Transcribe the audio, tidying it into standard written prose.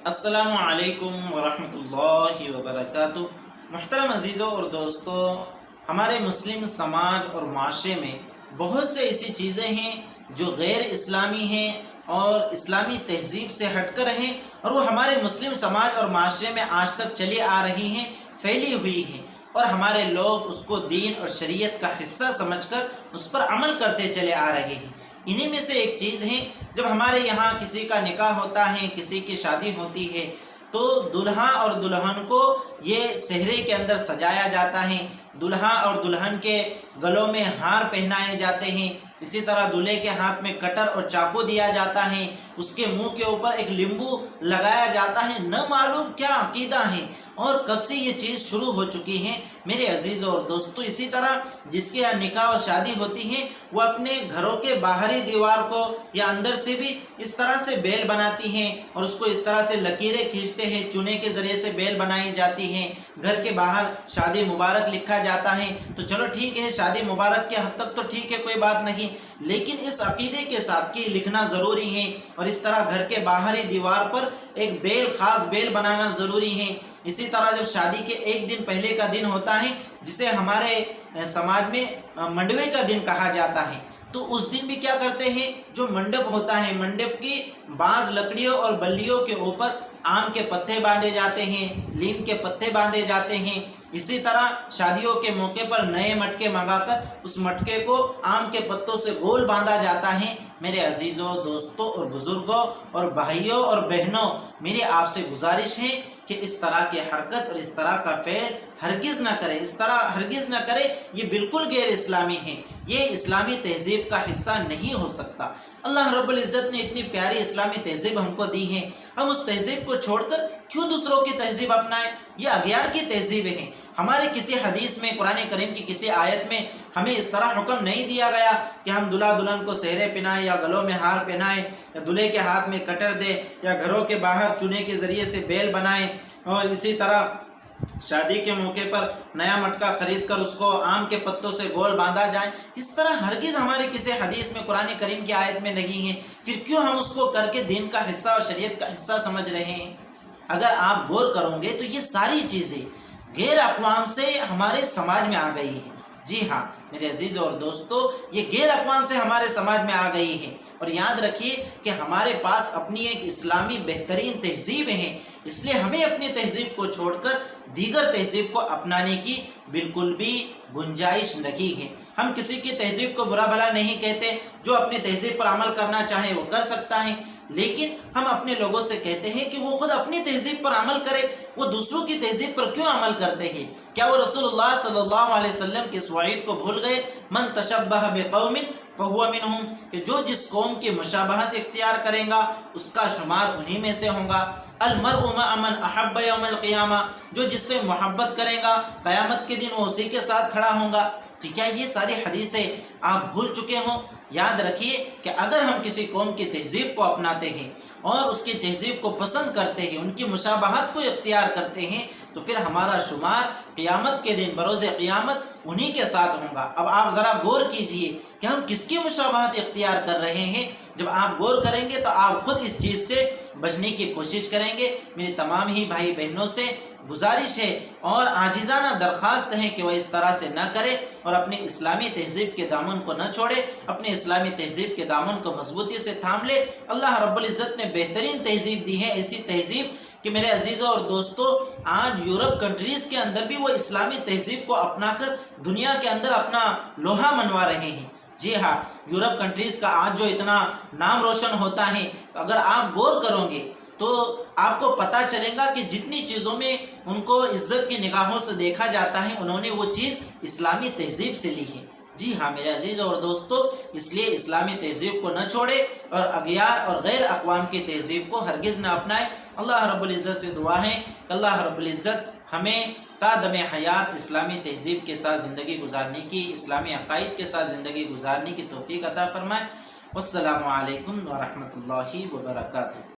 السلام علیکم ورحمۃ اللہ وبرکاتہ۔ محترم عزیزوں اور دوستوں، ہمارے مسلم سماج اور معاشرے میں بہت سے ایسی چیزیں ہیں جو غیر اسلامی ہیں اور اسلامی تہذیب سے ہٹ کر ہیں، اور وہ ہمارے مسلم سماج اور معاشرے میں آج تک چلی آ رہی ہیں، پھیلی ہوئی ہیں، اور ہمارے لوگ اس کو دین اور شریعت کا حصہ سمجھ کر اس پر عمل کرتے چلے آ رہے ہیں۔ انہی میں سے ایک چیز ہے، جب ہمارے یہاں کسی کا نکاح ہوتا ہے، کسی کی شادی ہوتی ہے، تو دلہا اور دلہن کو یہ سہرے کے اندر سجایا جاتا ہے۔ دلہا اور دلہن کے گلوں میں ہار پہنائے جاتے ہیں، اسی طرح دلہے کے ہاتھ میں کٹر اور چاقو دیا جاتا ہے، اس کے منہ کے اوپر ایک لیمبو لگایا جاتا ہے۔ نہ معلوم کیا عقیدہ ہے اور کب سے یہ چیز شروع ہو چکی ہے میرے عزیزوں اور دوستوں۔ اسی طرح جس کے یہاں نکاح اور شادی ہوتی ہے، وہ اپنے گھروں کے باہری دیوار کو یا اندر سے بھی اس طرح سے بیل بناتی ہیں، اور اس کو اس طرح سے لکیریں کھینچتے ہیں، چونے کے ذریعے سے بیل بنائی جاتی ہیں۔ گھر کے باہر شادی مبارک لکھا جاتا ہے، تو چلو ٹھیک ہے، شادی مبارک کے حد تک تو ٹھیک ہے، کوئی بات نہیں، لیکن اس عقیدے کے ساتھ کہ لکھنا ضروری ہے، اور اس طرح گھر کے باہری دیوار پر ایک بیل، خاص بیل بنانا ضروری ہے۔ اسی طرح جب شادی کے ایک دن پہلے کا دن ہوتا ہے، جسے ہمارے سماج میں منڈوے کا دن کہا جاتا ہے، تو اس دن بھی کیا کرتے ہیں، جو منڈپ ہوتا ہے، منڈپ کی بعض لکڑیوں اور بلیوں کے اوپر آم کے پتے باندھے جاتے ہیں، لیم کے پتے باندھے جاتے ہیں۔ اسی طرح شادیوں کے موقع پر نئے مٹکے منگا کر اس مٹکے کو آم کے پتوں سے گول باندھا جاتا ہے۔ میرے عزیزوں، دوستوں اور بزرگوں اور بھائیوں اور بہنوں، میری آپ سے گزارش ہے کہ اس طرح کی حرکت اور اس طرح کا فعل ہرگز نہ کرے، اس طرح ہرگز نہ کرے، یہ بالکل غیر اسلامی ہے، یہ اسلامی تہذیب کا حصہ نہیں ہو سکتا۔ اللہ رب العزت نے اتنی پیاری اسلامی تہذیب ہم کو دی ہے، ہم اس تہذیب کو چھوڑ کر کیوں دوسروں کی تہذیب اپنائیں؟ یہ اغیار کی تہذیبیں ہیں۔ ہمارے کسی حدیث میں، قرآن کریم کی کسی آیت میں ہمیں اس طرح حکم نہیں دیا گیا کہ ہم دلہا دلہن کو سہرے پہنائیں یا گلوں میں ہار پہنائیں یا دلہے کے ہاتھ میں کٹر دے یا گھروں کے باہر چونے کے ذریعے سے بیل بنائیں، اور اسی طرح شادی کے موقع پر نیا مٹکا خرید کر اس کو آم کے پتوں سے گول باندھا جائے۔ اس طرح ہرگز ہمارے کسی حدیث میں، قرآن کریم کی آیت میں نہیں ہے، پھر کیوں ہم اس کو کر کے دین کا حصہ اور شریعت کا حصہ سمجھ رہے ہیں؟ اگر آپ غور کرو گے تو یہ ساری چیزیں غیر اقوام سے ہمارے سماج میں آ گئی ہیں۔ جی ہاں میرے عزیزوں اور دوستوں، یہ غیر اقوام سے ہمارے سماج میں آ گئی ہے، اور یاد رکھیے کہ ہمارے پاس اپنی ایک اسلامی بہترین تہذیب ہے، اس لیے ہمیں اپنی تہذیب کو چھوڑ کر دیگر تہذیب کو اپنانے کی بالکل بھی گنجائش نہیں ہے۔ ہم کسی کی تہذیب کو برا بھلا نہیں کہتے، جو اپنی تہذیب پر عمل کرنا چاہے وہ کر سکتا ہے، لیکن ہم اپنے لوگوں سے کہتے ہیں کہ وہ خود اپنی تہذیب پر عمل کرے، وہ دوسروں کی تہذیب پر کیوں عمل کرتے ہیں؟ کیا وہ رسول اللہ صلی اللہ علیہ وسلم کے اس وعید کو بھول گئے؟ من تشبہ بقوم فہو منہم، کہ جو جس قوم کی مشابہت اختیار کرے گا اس کا شمار انہی میں سے ہوگا۔ المرء مع من احب یوم القیامہ، جو جس سے محبت کرے گا قیامت کے دن وہ اسی کے ساتھ کھڑا ہوگا۔ تو کیا یہ ساری حدیثیں آپ بھول چکے ہوں؟ یاد رکھیے کہ اگر ہم کسی قوم کی تہذیب کو اپناتے ہیں اور اس کی تہذیب کو پسند کرتے ہیں، ان کی مشابہت کو اختیار کرتے ہیں، تو پھر ہمارا شمار قیامت کے دن بروز قیامت انہی کے ساتھ ہوگا۔ اب آپ ذرا غور کیجئے کہ ہم کس کی مشابہت اختیار کر رہے ہیں۔ جب آپ غور کریں گے تو آپ خود اس چیز سے بچنے کی کوشش کریں گے۔ میری تمام ہی بھائی بہنوں سے گزارش ہے اور عاجزانہ درخواست ہے کہ وہ اس طرح سے نہ کرے اور اپنی اسلامی تہذیب کے دامن کو نہ چھوڑے، اپنے اسلامی تہذیب کے دامن کو مضبوطی سے تھام لے۔ اللہ رب العزت نے بہترین تہذیب دی ہے، ایسی تہذیب کہ میرے عزیزوں اور دوستوں، آج یورپ کنٹریز کے اندر بھی وہ اسلامی تہذیب کو اپنا کر دنیا کے اندر اپنا لوہا منوا رہے ہیں۔ جی ہاں، یورپ کنٹریز کا آج جو اتنا نام روشن ہوتا ہے، تو اگر آپ غور کرو گے تو آپ کو پتہ چلے گا کہ جتنی چیزوں میں ان کو عزت کی نگاہوں سے دیکھا جاتا ہے، انہوں نے وہ چیز اسلامی تہذیب سے لی ہے۔ جی ہاں میرے عزیزوں اور دوستوں، اس لیے اسلامی تہذیب کو نہ چھوڑے اور اغیار اور غیر اقوام کی تہذیب کو ہرگز نہ اپنائے۔ اللہ رب العزت سے دعا ہے کہ اللہ رب العزت ہمیں تا دم حیات اسلامی تہذیب کے ساتھ زندگی گزارنے کی، اسلامی عقائد کے ساتھ زندگی گزارنے کی توفیق عطا فرمائے۔ والسلام علیکم ورحمۃ اللہ وبرکاتہ۔